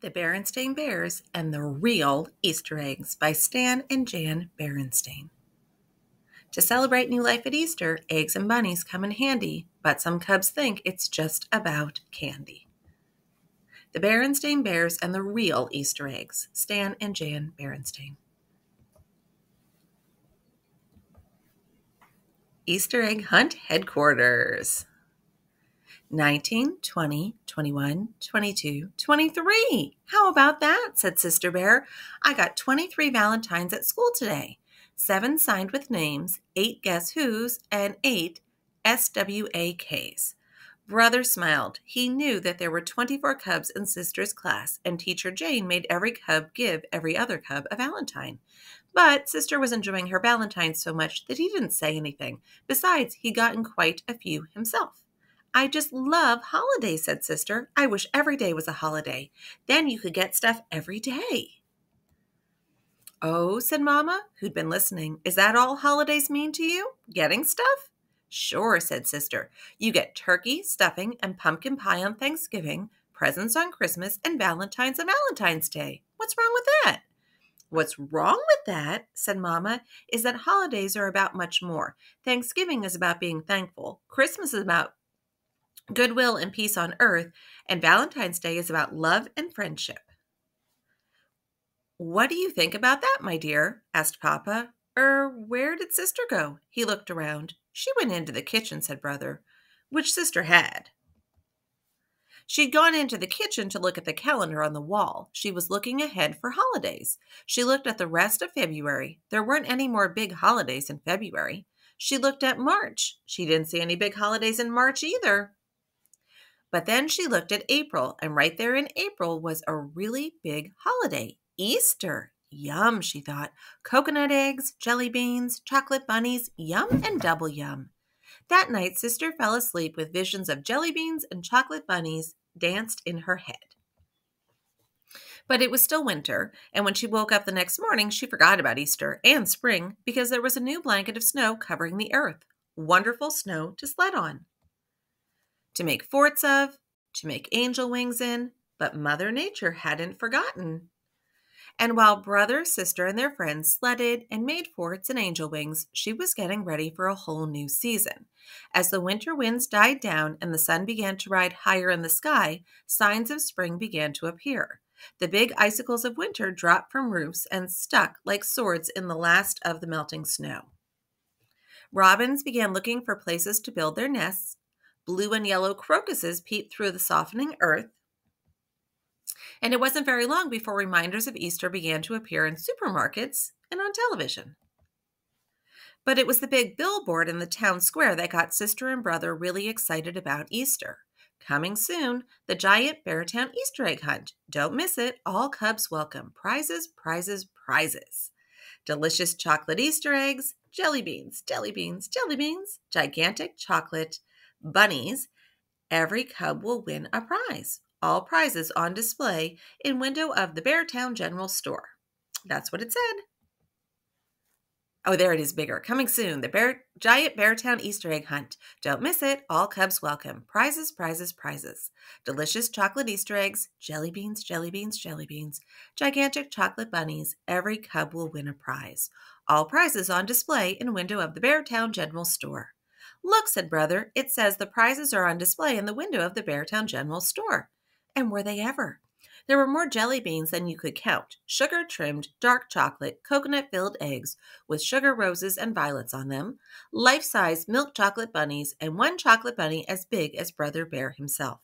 The Berenstain Bears and the Real Easter Eggs by Stan and Jan Berenstain. To celebrate new life at Easter, eggs and bunnies come in handy, but some cubs think it's just about candy. The Berenstain Bears and the Real Easter Eggs, Stan and Jan Berenstain. Easter Egg Hunt Headquarters. 19, 20, 21, 22, 23. How about that? Said Sister Bear. I got 23 Valentines at school today. 7 signed with names, 8 guess who's, and 8 SWAKs. Brother smiled. He knew that there were 24 cubs in Sister's class, and Teacher Jane made every cub give every other cub a Valentine. But Sister was enjoying her Valentines so much that he didn't say anything. Besides, he'd gotten quite a few himself. I just love holidays, said Sister. I wish every day was a holiday. Then you could get stuff every day. Oh, said Mama, who'd been listening. Is that all holidays mean to you? Getting stuff? Sure, said Sister. You get turkey, stuffing, and pumpkin pie on Thanksgiving, presents on Christmas, and Valentine's on Valentine's Day. What's wrong with that? What's wrong with that, said Mama, is that holidays are about much more. Thanksgiving is about being thankful. Christmas is about goodwill and peace on earth, and Valentine's Day is about love and friendship. What do you think about that, my dear? Asked Papa. Where did Sister go? He looked around. She went into the kitchen, said Brother, which Sister had. She'd gone into the kitchen to look at the calendar on the wall. She was looking ahead for holidays. She looked at the rest of February. There weren't any more big holidays in February. She looked at March. She didn't see any big holidays in March either. But then she looked at April, and right there in April was a really big holiday, Easter. Yum, she thought. Coconut eggs, jelly beans, chocolate bunnies, yum and double yum. That night, Sister fell asleep with visions of jelly beans and chocolate bunnies danced in her head. But it was still winter, and when she woke up the next morning, she forgot about Easter and spring because there was a new blanket of snow covering the earth. Wonderful snow to sled on, to make forts of, to make angel wings in, but Mother Nature hadn't forgotten. And while Brother, Sister, and their friends sledded and made forts and angel wings, she was getting ready for a whole new season. As the winter winds died down and the sun began to ride higher in the sky, signs of spring began to appear. The big icicles of winter dropped from roofs and stuck like swords in the last of the melting snow. Robins began looking for places to build their nests. Blue and yellow crocuses peeped through the softening earth. And it wasn't very long before reminders of Easter began to appear in supermarkets and on television. But it was the big billboard in the town square that got Sister and Brother really excited about Easter. Coming soon, the giant Beartown Easter egg hunt. Don't miss it. All cubs welcome. Prizes, prizes, prizes. Delicious chocolate Easter eggs, jelly beans, jelly beans, jelly beans, gigantic chocolate bunnies. Every cub will win a prize. All prizes on display in window of the Beartown General Store. That's what it said. Oh, there it is bigger. Coming soon, the giant Beartown Easter egg hunt. Don't miss it. All cubs welcome. Prizes, prizes, prizes. Delicious chocolate Easter eggs, jelly beans, jelly beans, jelly beans, gigantic chocolate bunnies. Every cub will win a prize. All prizes on display in window of the Beartown General Store. Look, said Brother, it says the prizes are on display in the window of the Beartown General Store. And were they ever? There were more jelly beans than you could count, sugar-trimmed, dark chocolate, coconut-filled eggs with sugar roses and violets on them, life-size milk chocolate bunnies, and one chocolate bunny as big as Brother Bear himself.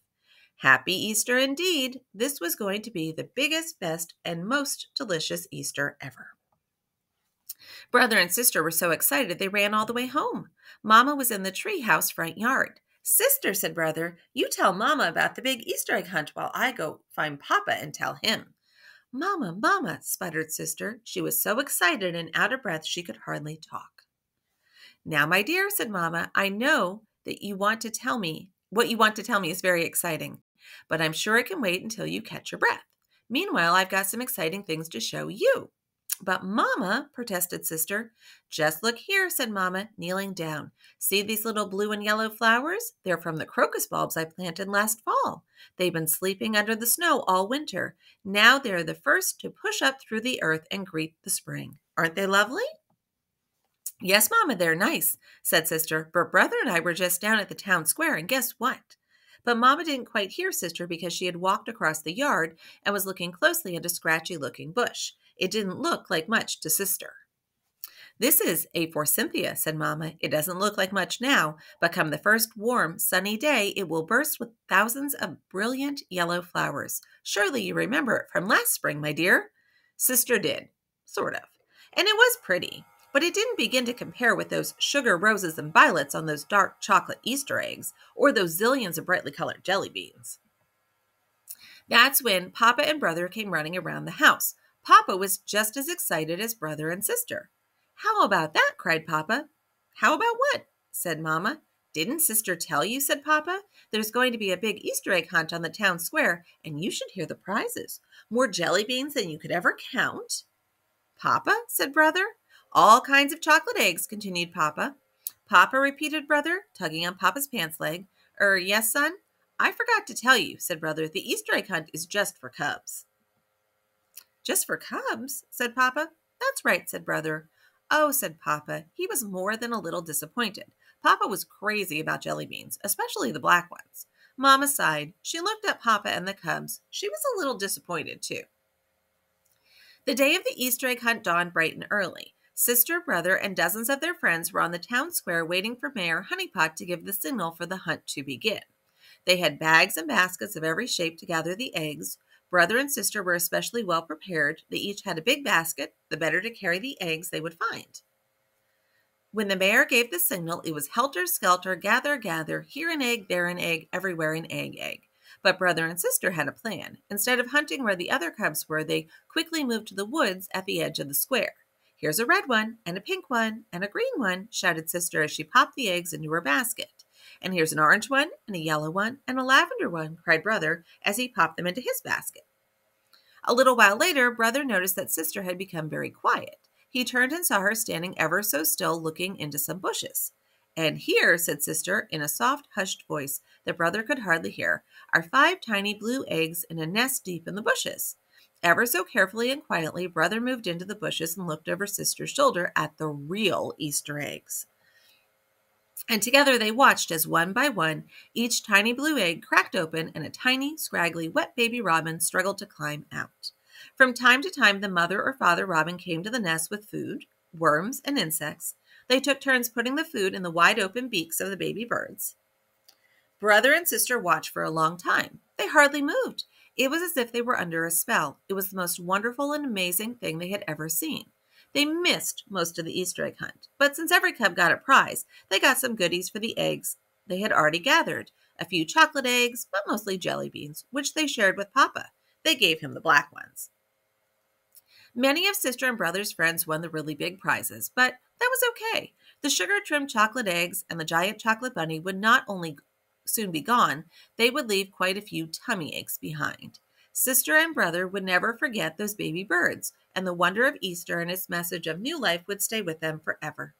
Happy Easter indeed! This was going to be the biggest, best, and most delicious Easter ever. Brother and Sister were so excited they ran all the way home. Mama was in the treehouse front yard. Sister, said Brother, you tell Mama about the big Easter egg hunt while I go find Papa and tell him. Mama, Mama, sputtered Sister. She was so excited and out of breath she could hardly talk. Now, my dear, said Mama, I know that you want to tell me. What you want to tell me is very exciting, but I'm sure it can wait until you catch your breath. Meanwhile, I've got some exciting things to show you. But Mama, protested Sister. Just look here, said Mama, kneeling down. See these little blue and yellow flowers? They're from the crocus bulbs I planted last fall. They've been sleeping under the snow all winter. Now they're the first to push up through the earth and greet the spring. Aren't they lovely? Yes, Mama, they're nice, said Sister, but Brother and I were just down at the town square, and guess what? But Mama didn't quite hear Sister because she had walked across the yard and was looking closely at a scratchy-looking bush. It didn't look like much to Sister. This is a forsythia, said Mama. It doesn't look like much now, but come the first warm, sunny day, it will burst with thousands of brilliant yellow flowers. Surely you remember it from last spring, my dear. Sister did, sort of. And it was pretty, but it didn't begin to compare with those sugar roses and violets on those dark chocolate Easter eggs, or those zillions of brightly colored jelly beans. That's when Papa and Brother came running around the house. Papa was just as excited as Brother and Sister. How about that? Cried Papa. How about what? Said Mama. Didn't Sister tell you? Said Papa. There's going to be a big Easter egg hunt on the town square, and you should hear the prizes. More jelly beans than you could ever count. Papa, said Brother. All kinds of chocolate eggs, continued Papa. Papa, repeated Brother, tugging on Papa's pants leg. Yes, son? I forgot to tell you, said Brother. The Easter egg hunt is just for cubs. Just for cubs, said Papa. That's right, said Brother. Oh, said Papa. He was more than a little disappointed. Papa was crazy about jelly beans, especially the black ones. Mama sighed. She looked at Papa and the cubs. She was a little disappointed, too. The day of the Easter egg hunt dawned bright and early. Sister, Brother, and dozens of their friends were on the town square waiting for Mayor Honeypot to give the signal for the hunt to begin. They had bags and baskets of every shape to gather the eggs. Brother and Sister were especially well prepared. They each had a big basket, the better to carry the eggs they would find. When the mayor gave the signal, it was helter-skelter, gather, gather, here an egg, there an egg, everywhere an egg, egg. But Brother and Sister had a plan. Instead of hunting where the other cubs were, they quickly moved to the woods at the edge of the square. Here's a red one, and a pink one, and a green one, shouted Sister as she popped the eggs into her basket. And here's an orange one, and a yellow one, and a lavender one, cried Brother as he popped them into his basket. A little while later, Brother noticed that Sister had become very quiet. He turned and saw her standing ever so still looking into some bushes. And here, said Sister, in a soft, hushed voice that Brother could hardly hear, are 5 tiny blue eggs in a nest deep in the bushes. Ever so carefully and quietly, Brother moved into the bushes and looked over Sister's shoulder at the real Easter eggs. And together they watched as one by one, each tiny blue egg cracked open and a tiny, scraggly, wet baby robin struggled to climb out. From time to time, the mother or father robin came to the nest with food, worms, and insects. They took turns putting the food in the wide-open beaks of the baby birds. Brother and Sister watched for a long time. They hardly moved. It was as if they were under a spell. It was the most wonderful and amazing thing they had ever seen. They missed most of the Easter egg hunt, but since every cub got a prize, they got some goodies for the eggs they had already gathered. A few chocolate eggs, but mostly jelly beans, which they shared with Papa. They gave him the black ones. Many of Sister and Brother's friends won the really big prizes, but that was okay. The sugar-trimmed chocolate eggs and the giant chocolate bunny would not only soon be gone, they would leave quite a few tummy aches behind. Sister and Brother would never forget those baby birds, and the wonder of Easter and its message of new life would stay with them forever.